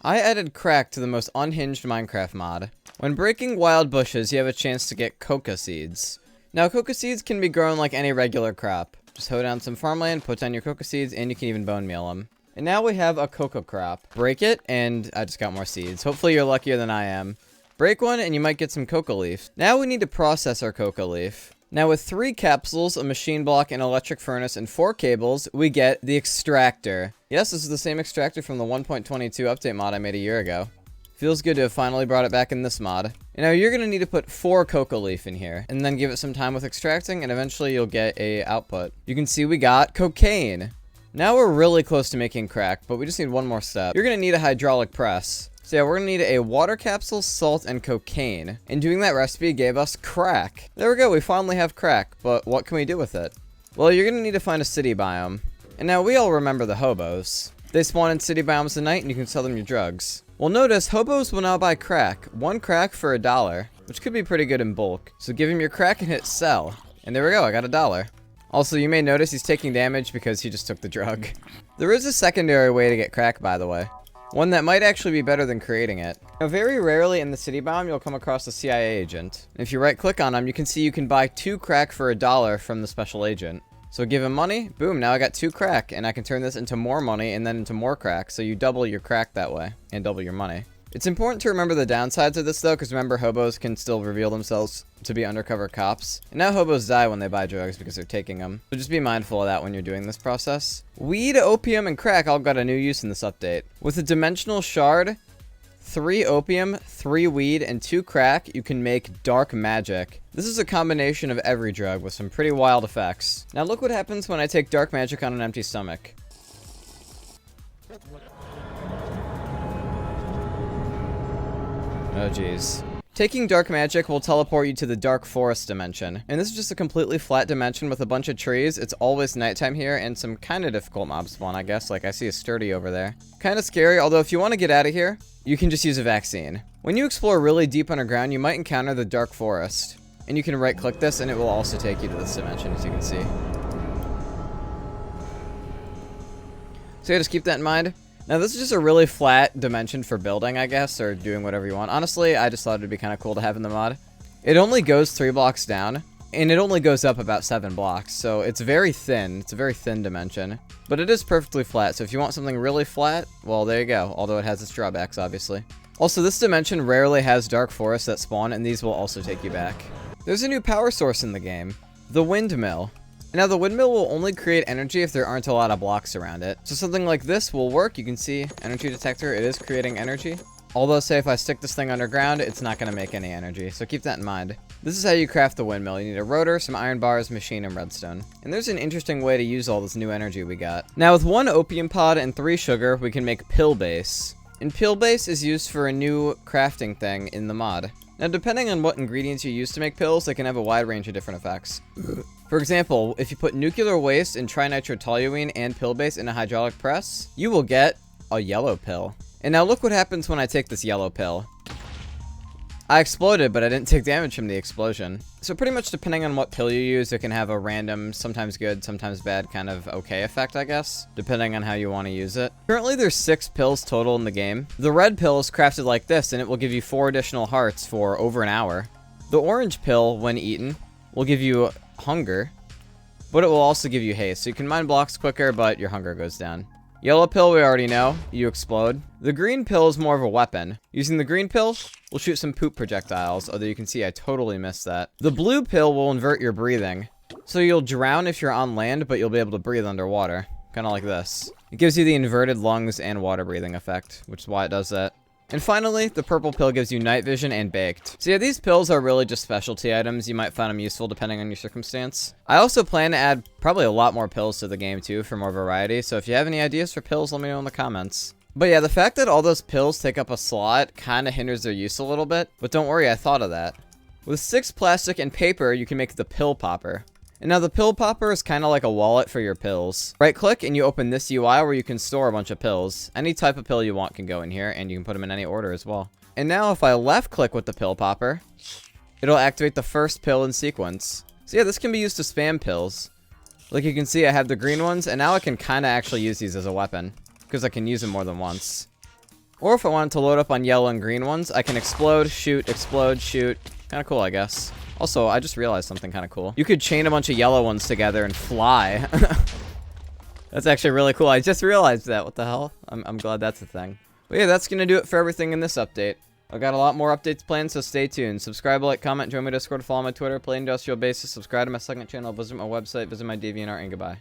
I added crack to the most unhinged Minecraft mod. When breaking wild bushes, you have a chance to get coca seeds. Now, coca seeds can be grown like any regular crop. Just hoe down some farmland, put down your coca seeds, and you can even bone meal them. And now we have a coca crop. Break it, and I just got more seeds. Hopefully you're luckier than I am. Break one, and you might get some coca leaf. Now we need to process our coca leaf. Now with 3 capsules, a machine block, an electric furnace, and 4 cables, we get the extractor. Yes, this is the same extractor from the 1.22 update mod I made a year ago. Feels good to have finally brought it back in this mod. And now you're going to need to put 4 coca leaf in here, and then give it some time with extracting, and eventually you'll get a output. You can see we got cocaine. Now we're really close to making crack, but we just need one more step. You're going to need a hydraulic press. So yeah, we're going to need a water capsule, salt, and cocaine. And doing that recipe gave us crack. There we go, we finally have crack, but what can we do with it? Well, you're going to need to find a city biome. And now we all remember the hobos. They spawn in city biomes at night, and you can sell them your drugs. Well, notice, hobos will now buy crack. 1 crack for $1, which could be pretty good in bulk. So give him your crack and hit sell. And there we go, I got $1. Also, you may notice he's taking damage because he just took the drug. There is a secondary way to get crack, by the way. One that might actually be better than creating it. Now, very rarely in the city biome, you'll come across a CIA agent. And if you right-click on him, you can see you can buy 2 crack for $1 from the special agent. So give him money, boom, now I got 2 crack, and I can turn this into more money and then into more crack, so you double your crack that way, and double your money. It's important to remember the downsides of this, though, because remember, hobos can still reveal themselves to be undercover cops. And now hobos die when they buy drugs because they're taking them. So just be mindful of that when you're doing this process. Weed, opium, and crack all got a new use in this update. With a dimensional shard, 3 opium, 3 weed, and 2 crack, you can make dark magic. This is a combination of every drug with some pretty wild effects. Now look what happens when I take dark magic on an empty stomach. Oh jeez. Taking dark magic will teleport you to the dark forest dimension. And this is just a completely flat dimension with a bunch of trees. It's always nighttime here and some kind of difficult mob spawn, I guess. Like I see a sturdy over there. Kind of scary, although if you want to get out of here, you can just use a vaccine. When you explore really deep underground, you might encounter the dark forest. And you can right click this and it will also take you to this dimension, as you can see. So yeah, just keep that in mind. Now, this is just a really flat dimension for building, I guess, or doing whatever you want. Honestly, I just thought it'd be kind of cool to have in the mod. It only goes 3 blocks down, and it only goes up about 7 blocks, so it's very thin. It's a very thin dimension, but it is perfectly flat, so if you want something really flat, well, there you go, although it has its drawbacks, obviously. Also, this dimension rarely has dark forests that spawn, and these will also take you back. There's a new power source in the game, the windmill. Now, the windmill will only create energy if there aren't a lot of blocks around it. So something like this will work. You can see energy detector, it is creating energy. Although, say if I stick this thing underground, it's not going to make any energy. So keep that in mind. This is how you craft the windmill. You need a rotor, some iron bars, machine, and redstone. And there's an interesting way to use all this new energy we got. Now, with 1 opium pod and 3 sugar, we can make pill base. And pill base is used for a new crafting thing in the mod. Now, depending on what ingredients you use to make pills, they can have a wide range of different effects. For example, if you put nuclear waste and trinitrotoluene and pill base in a hydraulic press, you will get a yellow pill. And now look what happens when I take this yellow pill. I exploded, but I didn't take damage from the explosion. So pretty much depending on what pill you use, it can have a random, sometimes good, sometimes bad, kind of okay effect, I guess, depending on how you want to use it. Currently, there's 6 pills total in the game. The red pill is crafted like this, and it will give you 4 additional hearts for over an hour. The orange pill, when eaten, will give you hunger, but it will also give you haste, so you can mine blocks quicker, but your hunger goes down. Yellow pill, we already know. You explode. The green pill is more of a weapon. Using the green pill, we'll shoot some poop projectiles, although you can see I totally missed that. The blue pill will invert your breathing. So you'll drown if you're on land, but you'll be able to breathe underwater. Kind of like this. It gives you the inverted lungs and water breathing effect, which is why it does that. And finally, the purple pill gives you night vision and baked. So yeah, these pills are really just specialty items. You might find them useful depending on your circumstance. I also plan to add probably a lot more pills to the game too for more variety. So if you have any ideas for pills, let me know in the comments. But yeah, the fact that all those pills take up a slot kind of hinders their use a little bit. But don't worry, I thought of that. With 6 plastic and paper, you can make the pill popper. And now the pill popper is kind of like a wallet for your pills. Right click and you open this UI where you can store a bunch of pills. Any type of pill you want can go in here, and you can put them in any order as well. And now if I left click with the pill popper, it'll activate the first pill in sequence. So yeah, this can be used to spam pills. Like you can see, I have the green ones, and now I can kind of actually use these as a weapon, because I can use them more than once. Or if I wanted to load up on yellow and green ones, I can explode, shoot, shoot. Kind of cool, I guess. Also, I just realized something kind of cool. You could chain a bunch of yellow ones together and fly. That's actually really cool. I just realized that. What the hell? I'm glad that's a thing. But yeah, that's going to do it for everything in this update. I've got a lot more updates planned, so stay tuned. Subscribe, like, comment, join my Discord, follow my Twitter, play industrial basis, subscribe to my second channel, visit my website, visit my DeviantArt, and goodbye.